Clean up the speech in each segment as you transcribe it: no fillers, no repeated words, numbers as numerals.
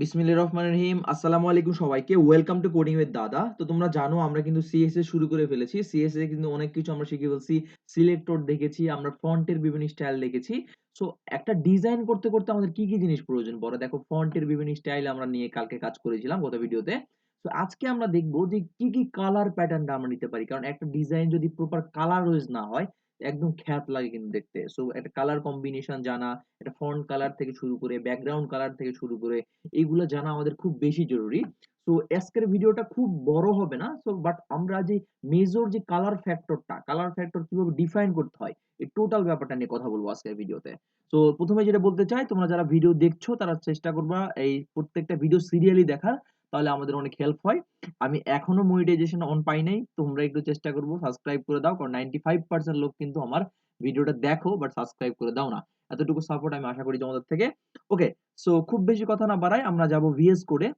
বিসমিল্লাহির রহমানির রহিম। আসসালামু আলাইকুম সবাইকে। ওয়েলকাম টু কোডিং উইথ দাদা। তো তোমরা জানো আমরা কিন্তু সিএসএস শুরু করে ফেলেছি। সিএসএস এ কিন্তু অনেক কিছু আমরা শিখে ফেলছি। সিলেক্টর দেখেছি, আমরা ফন্টের বিভিন্ন স্টাইল দেখেছি। সো একটা ডিজাইন করতে করতে আমাদের কি কি জিনিস প্রয়োজন পড়ে? দেখো ফন্টের বিভিন্ন স্টাইল আমরা নিয়ে কালকে কাজ করেছিলাম গত ভিডিওতে। তো আজকে আমরা দেখব যে কি কি কালার প্যাটার্নটা আমরা নিতে পারি। কারণ একটা ডিজাইন যদি প্রপার কালার ওয়াইজ না হয় একদম খ্যাত লাগে কিন্তু দেখতে। সো একটা কালার কম্বিনেশন জানা, একটা ফন্ট কালার থেকে শুরু করে ব্যাকগ্রাউন্ড কালার থেকে শুরু করে এইগুলো জানা আমাদের খুব বেশি জরুরি। সো আজকের ভিডিওটা খুব বড় হবে না। সো বাট আমরা যে মেজর যে কালার ফ্যাক্টর কিভাবে ডিফাইন করতে হয় এই টোটাল ব্যাপারটা নিয়ে কথা বলবো আজকের ভিডিওতে। তো প্রথমে যেটা বলতে চাই, তোমরা যারা ভিডিও দেখছো তারা চেষ্টা করবা এই প্রত্যেকটা ভিডিও সিরিয়ালি দেখার, তাহলে আমাদের অনেক হেল্প হয়। আমি এখনো মনিটাইজেশন অন পাই নাই, তোমরা একটু চেষ্টা করবো সাবস্ক্রাইব করে দাও, কারণ 95% লোক কিন্তু আমার ভিডিওটা দেখো বাট সাবস্ক্রাইব করে দাও না। এতটুকু সাপোর্ট আমি আশা করি তোমাদের থেকে। ওকে, সো খুব বেশি কথা না বাড়াই, আমরা যাব ভিএস কোডে।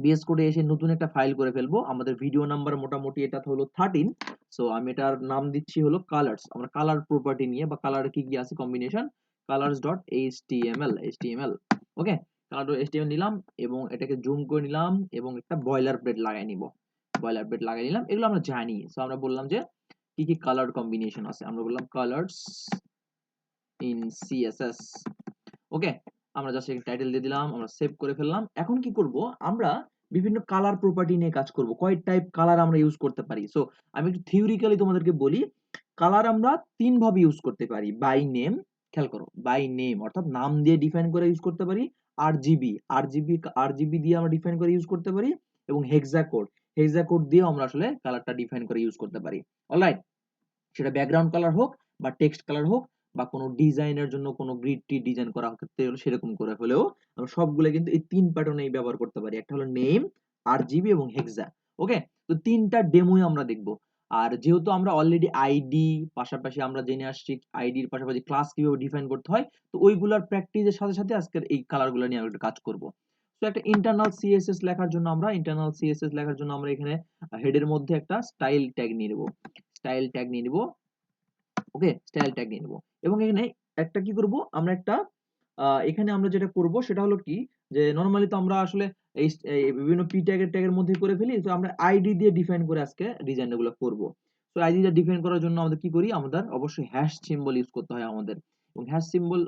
ভিএস কোডে এসে নতুন একটা ফাইল করে ফেলবো। আমাদের ভিডিও নাম্বার মোটামুটি এটা হলো 13। সো আমি এটার নাম দিচ্ছি হলো কালার্স। আমরা কালার প্রপার্টি নিয়ে বা কালার কি কি আছে কম্বিনেশন, কালার্স ডট এইচটিএমএল। ওকে, কালার ডট এইচটিএমএল নিলাম এবং এটাকে জুম করে নিলাম এবং একটা বয়লার প্লেট লাগাই নিব। বয়লার প্লেট লাগাই নিলাম, এগুলো আমরা জানি। সো আমরা বললাম যে কি কি কালার কম্বিনেশন আছে, আমরা বললাম কালার্স ইন সিএসএস। ওকে, আমরা জাস্ট একটা টাইটেল দিয়ে দিলাম, আমরা সেভ করে ফেললাম। এখন কি করব, আমরা বিভিন্ন কালার প্রপার্টি নিয়ে কাজ করব, কয় টাইপ কালার আমরা ইউজ করতে পারি। সো আমি একটু থিওরিক্যালি তোমাদেরকে বলি, কালার আমরা তিন ভাবে ইউজ করতে পারি। বাই নেম, খেয়াল করো, বাই নেম অর্থাৎ নাম দিয়ে ডিফাইন করে ইউজ করতে পারি। আরজিবি দিয়ে আমরা ডিফাইন করে ইউজ করতে পারি। এবং হেক্সা কোড দিয়ে আমরা আসলে কালারটা ডিফাইন করে ইউজ করতে পারি। অলরাইট, সেটা ব্যাকগ্রাউন্ড কালার হোক বা টেক্সট কালার হোক বা কোনো ডিজাইনের জন্য কোনো গ্রিড টি ডিজাইন করা ক্ষেত্রে হলো সেরকম করে হলেও আমরা সবগুলো কিন্তু এই তিন প্যাটার্নেই ব্যবহার করতে পারি। একটা হলো নেম, আরজিবি এবং হেক্সা। ওকে, তো তিনটা ডেমোই আমরা দেখব। আর যেহেতু আমরা অলরেডি আইডি পাশাপাশি আমরা জেনে আসছি আইডির পাশাপাশি ক্লাস কিভাবে ডিফাইন করতে হয়, তো ওইগুলার প্র্যাকটিসের সাথে সাথে আজকের এই কালারগুলো নিয়ে আমরা একটু কাজ করব। তো একটা ইন্টারনাল সিএসএস লেখার জন্য আমরা এখানে হেডের মধ্যে একটা স্টাইল ট্যাগ নিয়ে নেব। ওকে, স্টাইল ট্যাগ নিয়ে নেব এবং এখানে একটা কি করব, আমরা একটা এখানে আমরা যেটা করব সেটা হলো কি, যে নরমালি তো আমরা আসলে এই বিভিন্ন পি ট্যাগের মধ্যে করে ফেলি। তো আমরা আইডি দিয়ে ডিফাইন করে আজকে ডিজাইনগুলো করব। তো আইডি দিয়ে ডিফাইন করার জন্য আমাদের কি করি, আমাদের অবশ্যই হ্যাশ সিম্বল ইউজ করতে হয় আমাদের। এবং হ্যাশ সিম্বল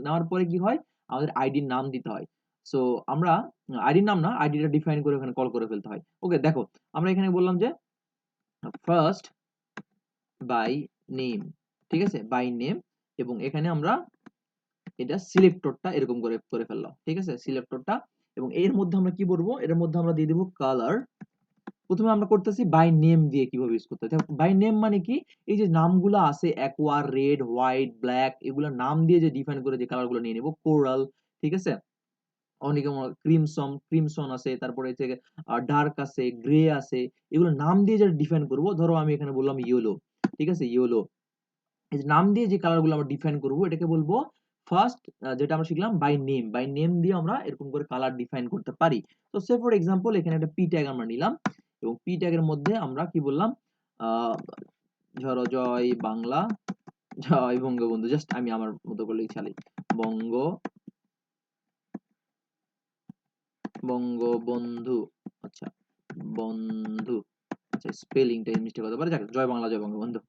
নেওয়ার পরে কি হয়, আমাদের আইডির নাম দিতে হয়। সো আমরা আইডির নাম না, আইডিটা ডিফাইন করে ওখানে কল করে ফেলতে হয়। ওকে, দেখো আমরা এখানে বললাম যে ফার্স্ট বাই নেম, ঠিক আছে, বাই নেম। এবং এখানে আমরা এটা সিলেক্টরটা এরকম করে করে ফেললাম, ঠিক আছে, সিলেক্টরটা। এবং এর মধ্যে আমরা কি করব, এর মধ্যে আমরা দিয়ে দেব কালার। প্রথমে আমরা করতেছি বাই নেম দিয়ে কিভাবে ইউজ করতে হয়। বাই নেম মানে কি, এই যে নামগুলো আছে অ্যাকোয়া, রেড, হোয়াইট, ব্ল্যাক, এগুলো নাম দিয়ে যে ডিফাইন করে যে কালারগুলো নিয়ে নেব, কোরাল, ঠিক আছে, অনেকে ক্রিমসন আছে, তারপরে হচ্ছে ডার্ক আছে, গ্রে আছে, এগুলো নাম দিয়ে যেটা ডিফাইন করব। ধরো আমি এখানে বললাম ইয়েলো, ঠিক আছে, ইয়েলো। এই যে নাম দিয়ে যে কালারগুলো আমরা ডিফাইন করব এটাকে বলবো ফার্স্ট, যেটা আমরা শিখলাম বাই নেম দিয়ে আমরা এরকম করে কালার ডিফাইন করতে পারি। তো সে ফর এক্সাম্পল এখানে একটা পি ট্যাগ আমরা নিলাম এবং পি ট্যাগের মধ্যে আমরা কি বললাম, আহ ধরো জয় বাংলা, জয় বঙ্গবন্ধু, জাস্ট আমি আমার মতো করে লিখছি, বঙ্গ বঙ্গবন্ধু, আচ্ছা, বন্ধু, আচ্ছা স্পেলিংটা মিস্টেক হতে পারে, যাক জয় বাংলা জয় বঙ্গবন্ধু।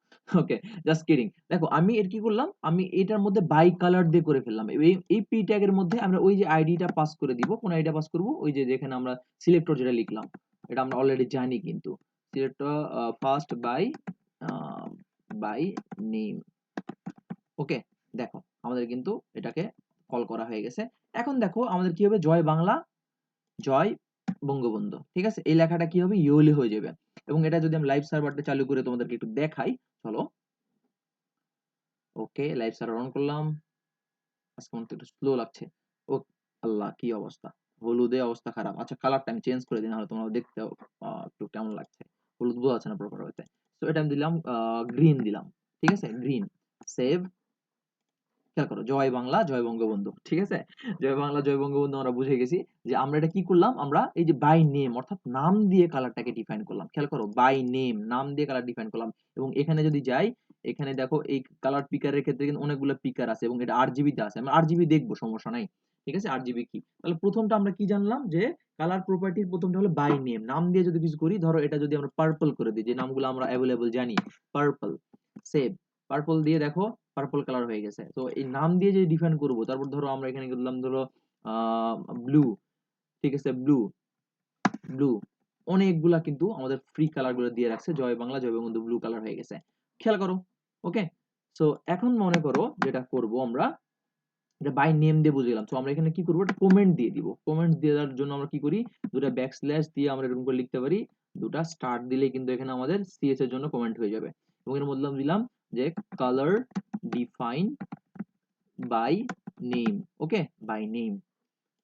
ওকে, জাস্ট কিডিং। দেখো আমি এর কি করলাম, আমি এটার মধ্যে বাই কালার দিয়ে করে ফেললাম। এই পি ট্যাগের মধ্যে আমরা ওই যে আইডিটা পাস করে দিব, কোন আইডিটা পাস করব, ওই যে যেখানে আমরা সিলেক্টর যেটা লিখলাম, এটা আমরা অলরেডি জানি কিন্তু, সিলেক্টর ফার্স্ট বাই নেম। ওকে, দেখো আমাদের কিন্তু এটাকে কল করা হয়ে গেছে। এখন দেখো আমাদের কি হবে, জয় বাংলা জয় বঙ্গবন্ধু, ঠিক আছে, এই লেখাটা কি হবে, ইয়োলি হয়ে যাবে। এবং এটা যদি আমি লাইভ সার্ভারটা চালু করে তোমাদেরকে একটু দেখাই, চলো। ওকে, লাইভ সার্ভার অন করলাম। আজকে মনে হচ্ছে একটু স্লো লাগছে। ও আল্লাহ, কি অবস্থা, হলুদে অবস্থা খারাপ। আচ্ছা কালারটা আমি চেঞ্জ করে দিই, নাহলে তোমরা দেখতে একটু কেমন লাগছে, হলুদ বোঝা যাচ্ছে না প্রপার হইতে। তো এটা আমি দিলাম গ্রিন দিলাম, ঠিক আছে, গ্রিন। সেভ। খেয়াল করো, জয় বাংলা জয় বঙ্গবন্ধু, ঠিক আছে, জয় বাংলা জয় বঙ্গবন্ধু আমরা বুঝে গেছি। যে আমরা এটা কি করলাম, আমরা এই যে বাই নেম অর্থাৎ নাম দিয়ে কালারটাকে ডিফাইন করলাম। খেয়াল করো, বাই নেম, নাম দিয়ে কালার ডিফাইন করলাম। এবং এখানে যদি যাই, এখানে দেখো এই কালার পিকারের ক্ষেত্রে কিন্তু অনেকগুলো পিকার আছে এবং এটা আরজিবি তে আছে, আমরা আরজিবি দেখবো, সমস্যা নাই, ঠিক আছে, আরজিবি কি। তাহলে প্রথমটা আমরা কি জানলাম যে কালার প্রপার্টির প্রথমটা হলো বাই নেম, নাম দিয়ে যদি কিছু করি, ধরো এটা যদি আমরা পার্পল করে দিই, যে নামগুলো আমরা অ্যাভেলেবল জানি, পার্পল, সেভ, পার্পল দিয়ে দেখো পার্পল কালার হয়ে গেছে। তো এই নাম দিয়ে যদি ডিফাইন করবো, তারপর ধরো আমরা এখানে করলাম ধরো ব্লু, ঠিক আছে, ব্লু, ব্লু, অনেকগুলা কিন্তু আমাদের ফ্রি কালার গুলো দিয়ে রাখছে, জয় বাংলা, জয় বঙ্গবন্ধু, ব্লু কালার হয়ে গেছে, খেয়াল করো। ওকে, সো এখন মনে করো যেটা করব আমরা, এটা বাই নেম দিয়ে বুঝে গেলাম। তো আমরা এখানে কি করবো, একটা কমেন্ট দিয়ে দিব। কমেন্ট দেওয়ার জন্য আমরা কি করি, দুটা ব্যাকস্ল্যাশ দিয়ে আমরা এরকম করে লিখতে পারি, দুটা স্টার দিলে কিন্তু এখানে আমাদের সিএস এর জন্য কমেন্ট হয়ে যাবে। এবং এর মধ্যে দিলাম যে colour define by name, okay, by name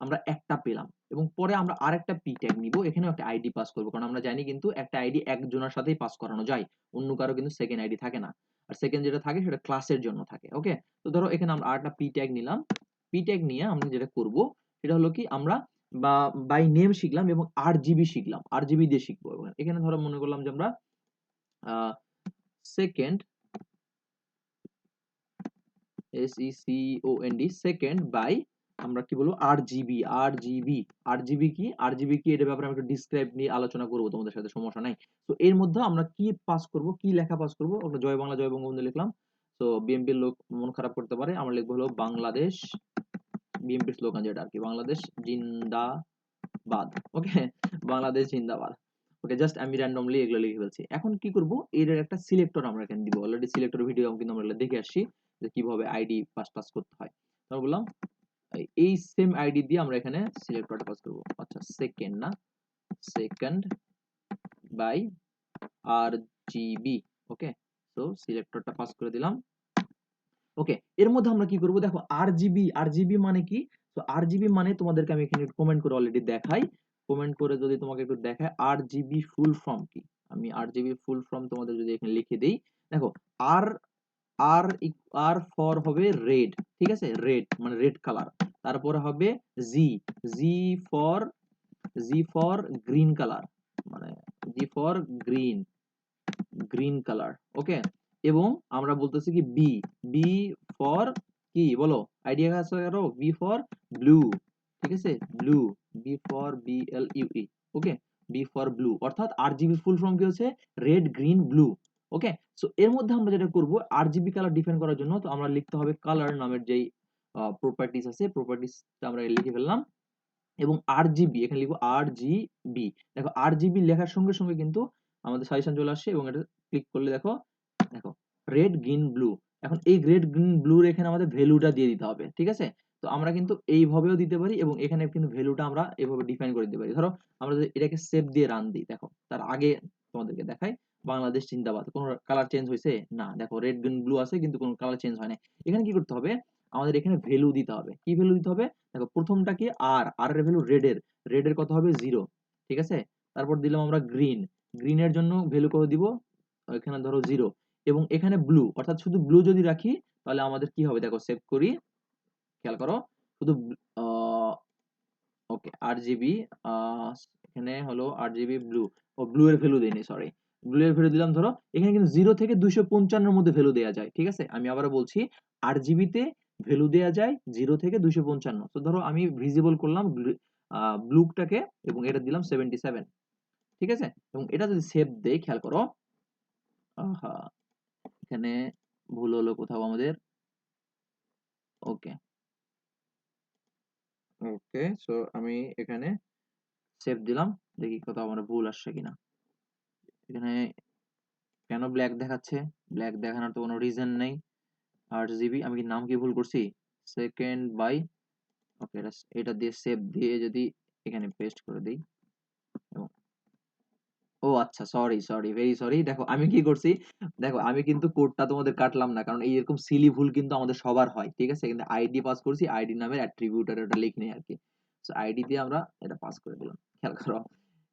আমরা একটা পেলাম। এবং পরে আমরা আরেকটা পি ট্যাগ নিব, এখানেও একটা আইডি পাস করবো, কারণ আমরা জানি কিন্তু একটা আইডি একজনের সাথেই পাস করানো যায়, অন্য কারো কিন্তু সেকেন্ড আইডি থাকে না, আর সেকেন্ড যেটা থাকে সেটা ক্লাসের জন্য থাকে। ওকে, তো ধরো এখানে আমরা আরেকটা পি ট্যাগ নিলাম, পি ট্যাগ নিয়ে আমরা যেটা করব সেটা হলো কি, আমরা বা বাই নেম শিখলাম এবং আরজিবি শিখলাম, আরজিবি দিয়ে শিখবো। এবং এখানে ধরো মনে করলাম যে আমরা সেকেন্ড, SECOND, সেকেন্ড বাই, আমরা কি বলবো, আরজিবি, আরজিবি, আরজিবি কি, আরজিবি কি, এটার ব্যাপারে আমি একটু ডিসক্রাইব নিয়ে আলোচনা করবো তোমাদের সাথে, সমস্যা নাই। তো এর মধ্যে আমরা কি পাস করব, কি লেখা পাস করব, আমরা জয় বাংলা জয় বঙ্গবন্ধু লিখলাম। তো বিএনপির লোক মন খারাপ করতে পারে, আমরা লিখবো হলো বাংলাদেশ, বিএনপির স্লোগান যেটা আর কি, বাংলাদেশ জিন্দাবাদ, ওকে, বাংলাদেশ জিন্দাবাদ। ওকে, জাস্ট আমি র্যান্ডমলি এগুলো লিখে ফেলছি। এখন কি করব, এর একটা সিলেক্টর আমরা এখানে দিব, অলরেডি সিলেক্টর ভিডিও কিন্তু আমরা দেখে আসছি যে কিভাবে আইডি পাস পাস করতে হয়। তারপর বললাম এই সেম আইডি দিয়ে আমরা এখানে সিলেক্টরটা পাস করব। আচ্ছা, সেকেন্ড না, সেকেন্ড বাই আর জিবি, ওকে, তো সিলেক্টরটা পাস করে দিলাম। ওকে, এর মধ্যে আমরা কি করব, দেখো আরজিবি, আরজিবি মানে কি, তো আরজিবি মানে তোমাদেরকে আমি এখানে কমেন্ট করে অলরেডি দেখাই, কমেন্ট করে যদি তোমাকে একটু দেখায় আরজিবি ফুল ফর্ম কি, আমি আরজিবি ফুল ফর্ম তোমাদের যদি এখানে লিখে দেই, দেখো আর, আর, আর ফর হবে রেড, ঠিক আছে, রেড মানে রেড কালার, তারপরে হবে G, G for, G for green colour, মানে G for green, green colour, okay. এবং আমরা বলতেছি কি বি, বি ফর কি বলো, আইডিয়া আছে কারো, বি ফর ব্লু, ঠিক আছে, blue, B for BLUE, okay, B for blue, অর্থাৎ আরজিবি ফুল ফর্ম কি হচ্ছে, red green blue. Okay, so এর মধ্যে আমরা যেটা করব, আরজিবি কালার ডিফাইন করার জন্য তো আমরা লিখতে হবে কালার নামের যেই প্রপার্টিস আছে, প্রপার্টিসটা আমরা লিখে ফেললাম। এবং আরজিবি এখানে লিখবো আরজিবি, দেখো আরজিবি লেখার সঙ্গে সঙ্গে কিন্তু আমাদের সাজেশন চলে আসছে, এবং এটা ক্লিক করলে দেখো, দেখো রেড গ্রিন ব্লু। এখন এই রেড গ্রিন ব্লুর এখানে আমাদের ভ্যালুটা দিয়ে দিতে হবে, ঠিক আছে। তো আমরা কিন্তু এইভাবেও দিতে পারি, এবং এখানে কিন্তু ভ্যালুটা আমরা এভাবে ডিফাইন করে দিতে পারি। ধরো আমরা যদি এটাকে সেভ দিয়ে রান দিই, দেখো তার আগে তোমাদেরকে দেখাই, বাংলাদেশ জিন্দাবাদ, কোনো কালার চেঞ্জ হয়েছে না, দেখো রেড গ্রিন ব্লু আছে কিন্তু কোনো কালার চেঞ্জ হয় না। এখানে কি করতে হবে, আমাদের এখানে ভ্যালু দিতে হবে, কি ভ্যালু দিতে হবে, দেখো প্রথমটা কি আর, আর এর ভ্যালু রেডের, রেডের কত হবে 0, ঠিক আছে। তারপর দিলাম আমরা গ্রিন, গ্রিনের জন্য ভ্যালু কত দিব, এখানে ধরো 0। এবং এখানে ব্লু, অর্থাৎ শুধু ব্লু যদি রাখি তাহলে আমাদের কি হবে, দেখো সেভ করি, খেয়াল করো, শুধু ওকে আরজিবি, এখানে হলো আরজিবি ব্লু, ও ব্লু এর ভ্যালু দেইনি, সরি, ব্লু এর ভ্যালু দিলাম, ধরো এখানে কিন্তু 0 থেকে 255 এর মধ্যে ভ্যালু দেওয়া যায়, ঠিক আছে। আমি আবারও বলছি, আরজিবি তে ভ্যালু দেওয়া যায় 0 থেকে 255। তো ধরো আমি ভিজিবল করলাম ব্লুটাকে, এবং এটা দিলাম 77, ঠিক আছে। এবং এটা যদি সেভ দেই, খেয়াল করো, আহা, এখানে ভুল হলো কোথাও আমাদের, ওকে, ওকে, সো আমি এখানে সেভ দিলাম, দেখি কোথাও আমার ভুল আসছে কিনা। এখানে কেন ব্ল্যাক দেখাচ্ছে, ব্ল্যাক দেখানোর তো কোনো রিজন নেই। 8 GB, আমি কি নাম কি ভুল করছি, সেকেন্ড বাই, ওকে, এটা দিয়ে সেভ দিয়ে যদি এখানে পেস্ট করে দিই, এবং ও আচ্ছা, সরি সরি, ভেরি সরি, দেখো আমি কি করছি, দেখো আমি কিন্তু কোডটা তোমাদের কাটলাম না, কারণ এইরকম সিলি ভুল কিন্তু আমাদের সবার হয়, ঠিক আছে। কিন্তু আইডি পাস করছি, আইডি নামের অ্যাট্রিবিউটার ওটা লিখিনি আর কি। সো আইডি দিয়ে আমরা এটা পাস করে দিলাম, খেয়াল করো।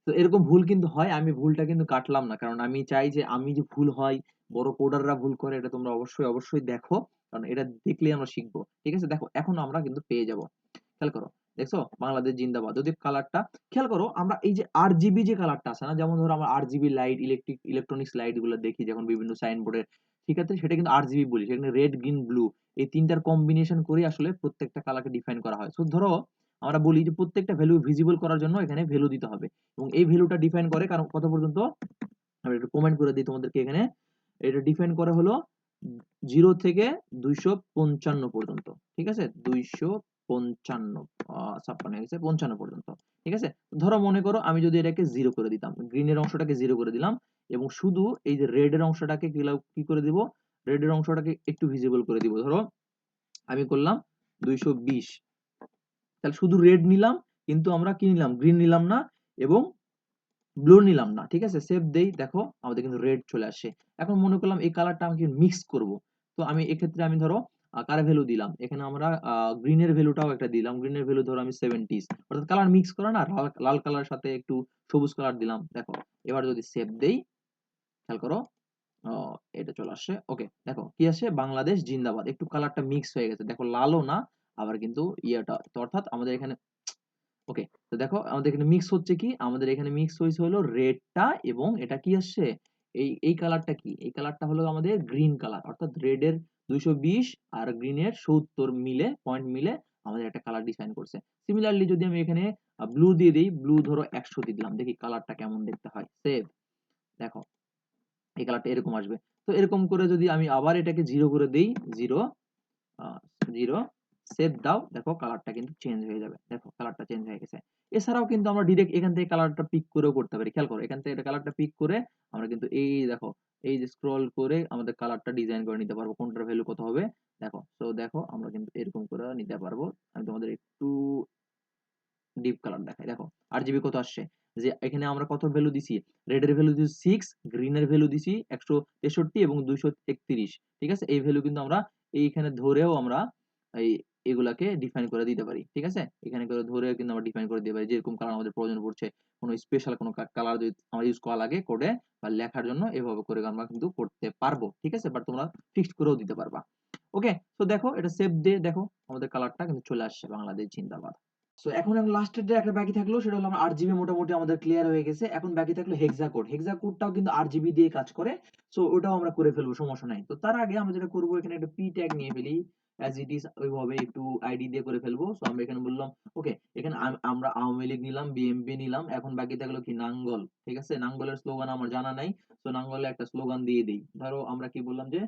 তো এরকম ভুল কিন্তু হয়, আমি ভুলটা কিন্তু কাটলাম না, কারণ আমি চাই যে আমি যে ভুল হয়, বড় কোডাররা ভুল করে, এটা তোমরা অবশ্যই অবশ্যই দেখো, কারণ এটা দেখলেই আমরা শিখবো, ঠিক আছে। দেখো এখন আমরা কিন্তু পেয়ে যাব, খেয়াল করো, দেখছো বাংলাদেশ জিন্দাবাদ। যদি কালারটা খেয়াল করো, আমরা এই যে আরজিবি যে কালারটা আছে না, যেমন ধরো আমরা আরজিবি লাইট, ইলেকট্রনিক্স লাইট গুলো দেখি যখন বিভিন্ন সাইনবোর্ডের, ঠিক আছে, সেটা কিন্তু আরজিবি বলি, সেখানে রেড গ্রিন ব্লু, এই তিনটার কম্বিনেশন করে আসলে প্রত্যেকটা কালারকে ডিফাইন করা হয়। সো ধরো আমরা বলি যে প্রত্যেকটা ভ্যালু ভিজিবল করার জন্য এখানে ভ্যালু দিতে হবে, এবং এই ভ্যালুটা ডিফাইন করে কারণ কত পর্যন্ত আমি একটু কমেন্ট করে দিই তোমাদেরকে। এখানে এটা ডিফাইন করা হলো 0 থেকে 255 পর্যন্ত, ঠিক আছে, 255 56 হয়ে গেছে 55 পর্যন্ত, ঠিক আছে। ধরো মনে করো আমি যদি এটাকে 0 করে দিতাম, গ্রিনের অংশটাকে 0 করে দিলাম, এবং শুধু এই যে রেড এর অংশটাকে কি করে দিব, রেড এর অংশটাকে একটু ভিজিবল করে দিব। ধরো আমি করলাম 220, তাহলে শুধু রেড নিলাম, কিন্তু আমরা কি নিলাম, গ্রিন নিলাম না এবং ব্লু নিলাম না, ঠিক আছে। সেভ দেই, দেখো আমাদের কিন্তু রেড চলে আসে। এখন মনে করলাম এই কালারটা আমি মিক্স করব, তো আমি এক্ষেত্রে আমি ধরো কার ভ্যালু দিলাম, এখানে আমরা গ্রিনের ভ্যালুটাও একটা দিলাম, গ্রিনের ভ্যালু ধরো আমি 70, অর্থাৎ কালার মিক্স করা না, লাল কালার সাথে একটু সবুজ কালার দিলাম, দেখো। এবার যদি সেভ দেই, খেয়াল করো এটা চলে আসছে। ওকে, দেখো কি আসে, বাংলাদেশ জিন্দাবাদ, একটু কালারটা মিক্স হয়ে গেছে, দেখো লালও না আবার কিন্তু ইয়েটা, তো অর্থাৎ আমাদের এখানে ওকে। তো দেখো আমাদের এখানে মিক্স হচ্ছে কি, আমাদের এখানে মিক্স হয়েছে হলো রেডটা, এবং এটা কি আসছে, এই কালারটা কি, এই কালারটা হলো আমাদের গ্রিন কালার, অর্থাৎ রেডের 220 আর গ্রিনের 70 মিলে পয়েন্ট মিলে আমাদের একটা কালার ডিজাইন করছে। সিমিলারলি যদি আমি এখানে ব্লু দিয়ে দিই, ব্লু ধরো 100 দিয়ে দিলাম, দেখি কালারটা কেমন দেখতে হয়। সেভ, দেখো এই কালারটা এরকম আসবে। তো এরকম করে যদি আমি আবার এটাকে 0 করে দেই, 0 0 সেভ দাও, দেখো কালারটা কিন্তু চেঞ্জ হয়ে যাবে, দেখো কালারটা চেঞ্জ হয়ে গেছে। এছাড়াও কিন্তু আমরা ডিরেক্ট এখান থেকে কালারটা পিক করেও করতে পারি, খেয়াল করো এখান থেকে এটা কালারটা পিক করে আমরা কিন্তু এই দেখো এই যে স্ক্রল করে আমাদের কালারটা ডিজাইন করে নিতে পারবো, কোনটার ভ্যালু কত হবে, দেখো। তো দেখো আমরা কিন্তু এরকম করে নিতে পারবো। আমি তোমাদের একটু ডিপ কালার দেখাই, দেখো RGB কত আসছে, যে এখানে আমরা কত ভ্যালু দিছি, রেড এর ভ্যালু দিছি 6, গ্রিন এর ভ্যালু দিছি 163 এবং 231, ঠিক আছে। এই ভ্যালু কিন্তু আমরা এইখানে ধরেও আমরা এই এগুলাকে ডিফাইন করে দিতে পারি, ঠিক আছে। এখানে করে ধরে কিন্তু আমরা ডিফাইন করে দিতে পারি যেরকম কালার আমাদের প্রয়োজন পড়ছে, কোনো স্পেশাল কোনো কালার যদি আমরা ইউজ করা লাগে কোডে বা লেখার জন্য, এভাবে করে আমরা কিন্তু করতে পারবো, ঠিক আছে। বাট তোমরা ফিক্সড করেও দিতে পারবা। ওকে, তো দেখো এটা সেভ দিয়ে দেখো আমাদের কালারটা কিন্তু চলে আসছে, বাংলাদেশ জিন্দাবাদ। সো এখন লাস্টের যে একটা বাকি থাকলো সেটা হলো আমার আরজিবি মোটামুটি আমাদের ক্লিয়ার হয়ে গেছে। এখন বাকি থাকলো হেক্সা কোড, হেক্সা কোডটাও কিন্তু আরজিবি দিয়ে কাজ করে। সো ওটাও আমরা করে ফেলবো, সমস্যা নাই। তো তার আগে আমরা যেটা করবো, এখানে একটা পি ট্যাগ নিয়ে ফেলি, অ্যাজ ইট ইজ ওইভাবে একটু আইডি দিয়ে করে ফেলবো। সো আমরা এখানে বললাম ওকে, এখানে আমরা আওয়ামী লীগ নিলাম, বিএমপি নিলাম, এখন বাকি থাকলো কি নাঙ্গল, ঠিক আছে। নাঙ্গলের স্লোগান আমার জানা নাই, তো নাঙ্গলে একটা স্লোগান দিয়ে দিই। ধরো আমরা কি বললাম যে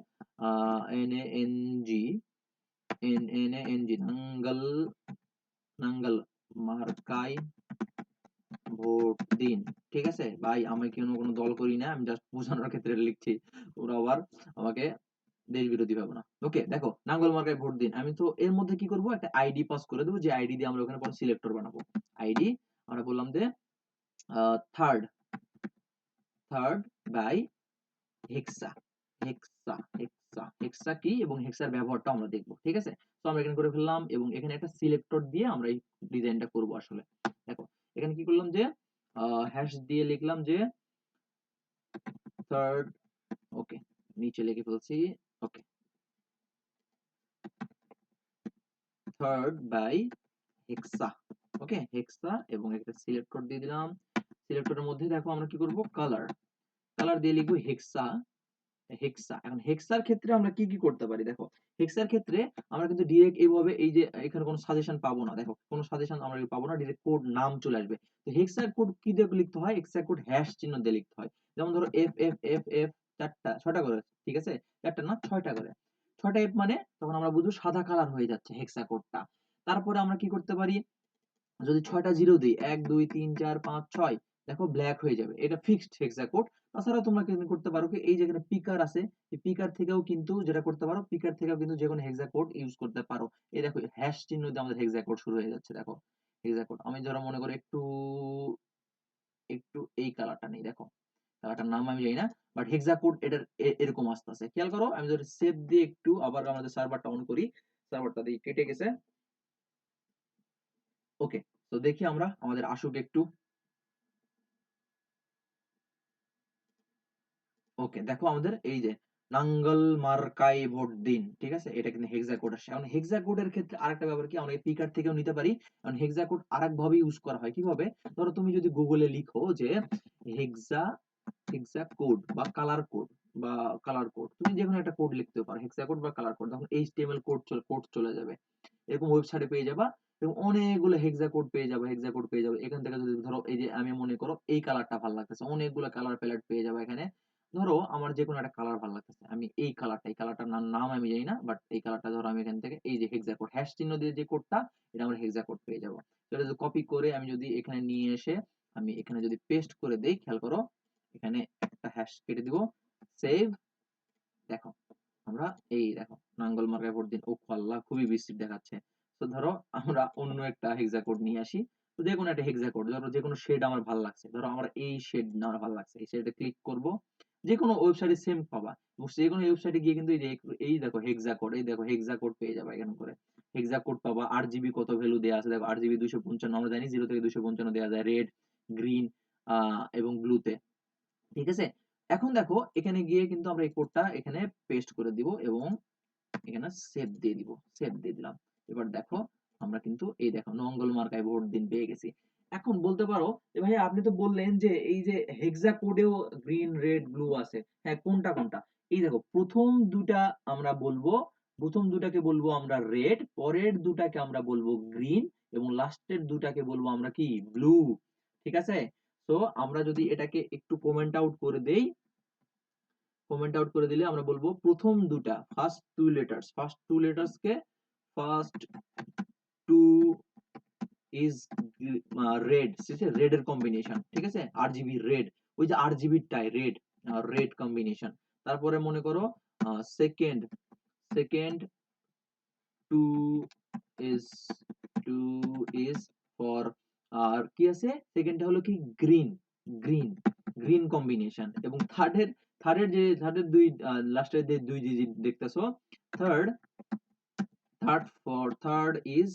NANG NANG নাঙ্গল, নাঙ্গল মার্কায় ভোট দিন, ঠিক আছে। ভাই আমি কোনো দল করি না, আমি জাস্ট বোঝানোর ক্ষেত্রে লিখছি, ওরা আবার আমাকে দেশ বিরোধী ভাবে না। ওকে, দেখো নাঙ্গল মার্কায় ভোট দিন, আমি তো এর মধ্যে কি করব, একটা আইডি পাস করে দেবো, যে আইডি দিয়ে আমরা ওখানে পরে সিলেক্টর বানাবো। আইডি আমরা বললাম যে থার্ড থার্ড বাই হেক্সা, হেক্সা কি এবং হেক্সার ব্যবহারটা আমরা দেখবো, ঠিক আছে। তো আমরা এখানে করে ফেললাম, এবং এখানে একটা সিলেক্টর দিয়ে আমরা এই ডিজাইনটা করব আসলে। দেখো এখানে কি করলাম যে হ্যাশ দিয়ে লিখলাম যে থার্ড, ওকে নিচে লিখে ফেলছি, ওকে থার্ড বাই হেক্সা, ওকে হেক্সা, এবং একটা সিলেক্টর দিয়ে দিলাম। সিলেক্টরের মধ্যে দেখো আমরা কি করব, কালার, কালার দিয়ে লিখবো হেক্সা, হেক্সা। এখন হেক্সার ক্ষেত্রে আমরা কি কি করতে পারি, দেখো হেক্সার ক্ষেত্রে আমরা কিন্তু ডিরেক্ট এইভাবে এই যে এখানে কোনো সাজেশন পাবো না, দেখো কোনো সাজেশন আমরা পাবো না, ডিরেক্ট কোড নাম চলে আসবে। তো হেক্সার কোড কি দিয়ে লিখতে হয়, হেক্সার কোড হ্যাশ চিহ্ন দিয়ে লিখতে হয়। যেমন ধরো এফ এফ এফ এফ চারটা ছয়টা করে, ঠিক আছে, চারটা না ছয়টা করে, ছয়টা এফ মানে তখন আমরা বুঝবো সাদা কালার হয়ে যাচ্ছে হেক্সা কোডটা। তারপরে আমরা কি করতে পারি, যদি 6টা জিরো দিই, 1 2 3 4 5 6, দেখো ব্ল্যাক হয়ে যাবে, এটা ফিক্সড হেক্সা কোড। তাছাড়া তোমরা কিন্তু করতে পারো কি, এই যেখানে পিকার আছে, এই পিকার থেকেও কিন্তু যেটা করতে পারো, পিকার থেকেও কিন্তু যে কোনো হেক্সা কোড ইউজ করতে পারো। এই দেখো হ্যাশ চিহ্ন দিয়ে আমাদের হেক্সা কোড শুরু হয়ে যাচ্ছে, দেখো হেক্সা কোড। আমি ধরো মনে করি একটু একটু এই কালারটা নেই, দেখো কালারটার নাম আমি জানি না, বাট হেক্সা কোড এটার এরকম আসতেছে, খেয়াল করো। আমি যদি সেভ দিয়ে একটু আবার আমাদের সার্ভারটা অন করি, সার্ভারটা দিয়ে কেটে গেছে। ওকে, তো দেখি আমরা আমাদের আসুক একটু। ওকে, দেখো আমাদের এই যে নাঙ্গল মার্কাই ভোট দিন, ঠিক আছে, এটা কিন্তু হেক্সা কোড আসছে। এখন হেক্সা কোডের ক্ষেত্রে আরেকটা ব্যাপার কি, আমরা পিকার থেকেও নিতে পারি। কারণ হেক্সা কোড আরেক ভাবে ইউজ করা হয়, কিভাবে, ধরো তুমি যদি গুগলে লিখো যে হেক্সা হেক্সা কোড বা কালার কোড, বা কালার কোড, তুমি যে কোনো একটা কোড লিখতে পারো, হেক্সা কোড বা কালার কোড, তখন এইচটিএমএল কোড চলে যাবে। এরকম ওয়েবসাইটে পেয়ে যাবা এবং অনেকগুলো হেক্সা কোড পেয়ে যাবে, হেক্সা কোড পেয়ে যাবে। এখান থেকে যদি ধরো এই যে আমি মনে করো এই কালারটা ভালো লাগতেছে, অনেকগুলো কালার প্যালেট পেয়ে যাবে এখানে। ধরো আমার যে কোনো একটা কালার ভালো লাগতেছে, আমি এই কালারটা, এই কালারটার নাম আমি জানি না, বাট এই কালারটা ধরো আমি এখান থেকে এই যে হেক্সা কোড হ্যাশ চিহ্ন দিয়ে যে কোডটা, এটা আমরা হেক্সা কোড পেয়ে যাবো। তো এটা যদি কপি করে আমি যদি এখানে নিয়ে এসে আমি এখানে যদি পেস্ট করে দেই, খেয়াল করো এখানে একটা হ্যাশ কেটে দিব, সেভ, দেখো আমরা এই দেখো নাঙ্গল মার্কায় ভোট দিন, ও আল্লাহ খুবই বিশ্রী দেখাচ্ছে। তো ধরো আমরা অন্য একটা হেক্সা কোড নিয়ে আসি, তো যে কোনো একটা হেক্সা কোড, ধরো যে কোনো শেড আমার ভালো লাগছে, ধরো আমার এই শেড আমার ভালো লাগছে, এই শেডে ক্লিক করব, যে কোনো ওয়েবসাইটে সেম পাবা, এবং যে কোনো ওয়েবসাইটে গিয়ে কিন্তু এই দেখো হেক্সা কোড, এই দেখো হেক্সা কোড পেয়ে যাবে এখানে করে, হেক্সা কোড পাবা। RGB কত ভ্যালু দেওয়া আছে দেখো, RGB 255, আমরা জানি 0 থেকে 255 দেওয়া যায়, রেড, গ্রিন এবং ব্লুতে, ঠিক আছে। এখন দেখো এখানে গিয়ে কিন্তু আমরা এই কোডটা এখানে পেস্ট করে দিব এবং এখানে সেভ দিয়ে দিব, সেভ দিয়ে দিলাম। এবার দেখো আমরা কিন্তু এই দেখো নঙ্গল মার্কায় ভোট দিন পেয়ে গেছি। এখন বলতে পারো যে ভাই আপনি তো বললেন যে এই যে হেক্সা কোডেও গ্রিন রেড ব্লু আছে, হ্যাঁ কোনটা কোনটা? এই দেখো প্রথম দুটা আমরা বলবো, প্রথম দুটাকে বলবো আমরা রেড, পরের দুটাকে আমরা বলবো গ্রিন, এবং লাস্টের দুটাকে বলবো আমরা কি ব্লু, ঠিক আছে। তো আমরা যদি এটাকে একটু কমেন্ট আউট করে দেই, কমেন্ট আউট করে দিলে আমরা বলবো প্রথম দুটা, ফার্স্ট টু লেটার্স কে, ফার্স্ট টু ইজ রেড, ঠিক আছে, রেড এর কম্বিনেশন, ঠিক আছে, আরজিবি রেড, ওই যে আরজিবি টাই রেড, রেড কম্বিনেশন। তারপরে মনে করো second, second two is, two is for, আর কি আছে সেকেন্ডটা হলো কি গ্রিন, গ্রিন, গ্রিন কম্বিনেশন। এবং থার্ডের দুই লাস্টের যে দুই ডিজিট দেখতেছো, থার্ড, থার্ড ইজ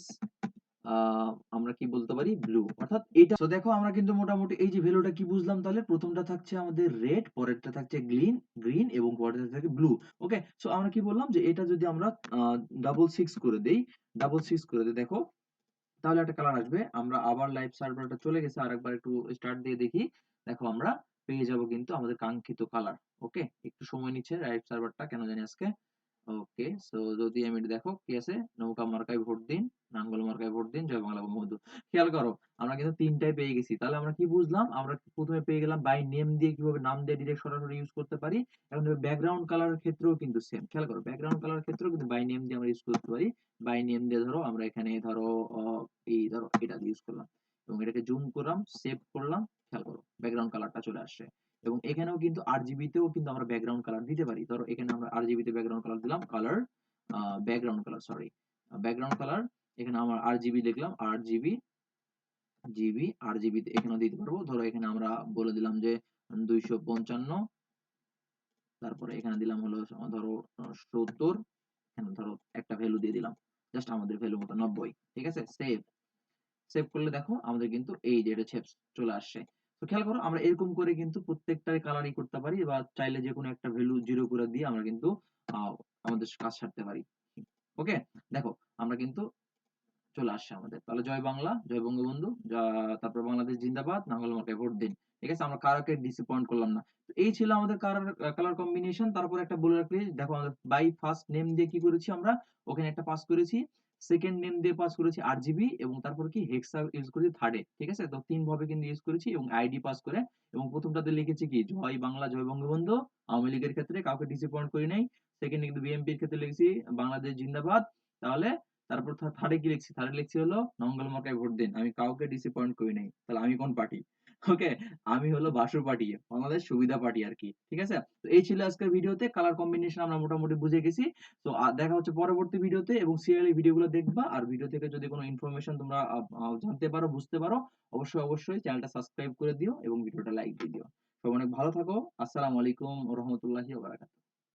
আমরা কি বলতে পারি ব্লু, অর্থাৎ এটা। তো দেখো আমরা কিন্তু মোটামুটি এই যে ভ্যালুটা কি বুঝলাম, তাহলে প্রথমটা থাকছে আমাদের রেড, পরেরটা থাকছে গ্রিন, গ্রিন এবং পরেরটা থাকে ব্লু। ওকে, সো আমরা কি বললাম যে এটা যদি আমরা ডাবল সিক্স করে দেই, ডাবল সিক্স করে দেই, দেখো তাহলে একটা কালার আসবে। আমরা আবার লাইভ সার্ভারটা চলে গেছে, আরেকবার একটু স্টার্ট দিয়ে দেখি, দেখো আমরা পেয়ে যাব কিন্তু আমাদের কাঙ্ক্ষিত কালার। ওকে, একটু সময় নিচ্ছে লাইভ সার্ভারটা কেন জানি আজকে। ওকে, সো যদি আমি দেখো কি আছে, নৌকা মার্কায় ভোট দিন, নাঙ্গল মার্কায় ভোট দিন, জয় বাংলা বঙ্গবন্ধু। খেয়াল করো আমরা কিন্তু তিনটায় পেয়ে গেছি, তাহলে আমরা কি বুঝলাম, আমরা প্রথমে পেয়ে গেলাম বাই নেম দিয়ে, কিভাবে নাম দিয়ে ডিরেক্ট সরাসরি ইউজ করতে পারি। এখন ব্যাকগ্রাউন্ড কালারের ক্ষেত্রেও কিন্তু সেম, খেয়াল করো ব্যাকগ্রাউন্ড কালারের ক্ষেত্রেও কিন্তু বাই নেম দিয়ে আমরা ইউজ করতে পারি। বাই নেম দিয়ে ধরো আমরা এখানে ধরো এই ধরো এটা ইউজ করলাম এবং এটাকে জুম করলাম, সেভ করলাম, খেয়াল করো ব্যাকগ্রাউন্ড কালারটা চলে আসছে। এবং এখানেও কিন্তু আরজিবি তেও কিন্তু আমরা ব্যাকগ্রাউন্ড কালার দিতে পারি, ধরো এখানে আমরা আরজিবি তে ব্যাকগ্রাউন্ড কালার দিলাম, colour background colour, sorry background colour, এখানে আমার আরজিবি লিখলাম, আরজিবি, জিবি, আরজিবি এখানেও দিতে পারবো। ধরো এখানে আমরা বলে দিলাম যে 255, তারপরে এখানে দিলাম হলো ধরো 70, এখানে ধরো একটা ভ্যালু দিয়ে দিলাম, জাস্ট আমাদের ভ্যালু মতো 90, ঠিক আছে। সেভ, সেভ করলে দেখো আমাদের কিন্তু এই যে এটা শেপ চলে আসছে। তো খেয়াল করো আমরা এরকম করে কিন্তু প্রত্যেকটার কালারই করতে পারি, বা চাইলে যে কোনো একটা ভ্যালু জিরো করে দিয়ে আমরা কিন্তু আমাদের কাজ সারতে পারি। ওকে, দেখো আমরা কিন্তু চলে আসছে আমাদের, তাহলে জয় বাংলা, জয় বঙ্গবন্ধু, তারপর বাংলাদেশ জিন্দাবাদ, নাঙ্গল মার্কায় ভোট দিন, ঠিক আছে। আমরা কারোকে ডিসঅ্যাপয়েন্ট করলাম না। তো এই ছিল আমাদের কালার, কালার কম্বিনেশন। তারপর একটা বলে রাখলি, দেখো আমাদের বাই ফার্স্ট নেম দিয়ে কি করেছি আমরা, ওখানে একটা পাস করেছি, সেকেন্ড নেম দিয়ে পাস করেছি আরজিবি, এবং তারপর কি হেক্সা ইউজ করেছি থার্ডে, ঠিক আছে। তো তিন ভাবে কিন্তু ইউজ করেছি, এবং আইডি পাস করে, এবং প্রথমটাতে লিখেছি কি জয় বাংলা, জয় বঙ্গবন্ধু, আওয়ামী লীগের ক্ষেত্রে কাউকে ডিসঅ্যাপয়েন্ট করি নাই। সেকেন্ড কিন্তু বিএনপির ক্ষেত্রে লিখেছি বাংলাদেশ জিন্দাবাদ। তাহলে তারপর থার্ডে কি লিখছি, থার্ডে লিখছি হলো নঙ্গল মার্কায় ভোট দিন, আমি কাউকে ডিসঅ্যাপয়েন্ট করি নাই। তাহলে আমি কোন পার্টি? ওকে, আমি হলো বাসু পার্টি, বাংলাদেশ সুবিধা পার্টি আর কি, ঠিক আছে। তো এই ছিল আজকের ভিডিওতে, কালার কম্বিনেশন আমরা মোটামুটি বুঝে গেছি। তো দেখা হচ্ছে পরবর্তী ভিডিওতে, এবং সিরিয়ালি ভিডিওগুলো দেখবা, আর ভিডিও থেকে যদি কোনো ইনফরমেশন তোমরা জানতে পারো, বুঝতে পারো, অবশ্যই অবশ্যই চ্যানেলটা সাবস্ক্রাইব করে দিও এবং ভিডিওটা লাইক দিয়ে দিও। সবাই অনেক ভালো থাকো। আসসালামু আলাইকুম ওয়া রাহমাতুল্লাহি ওয়া বারাকাতুহু।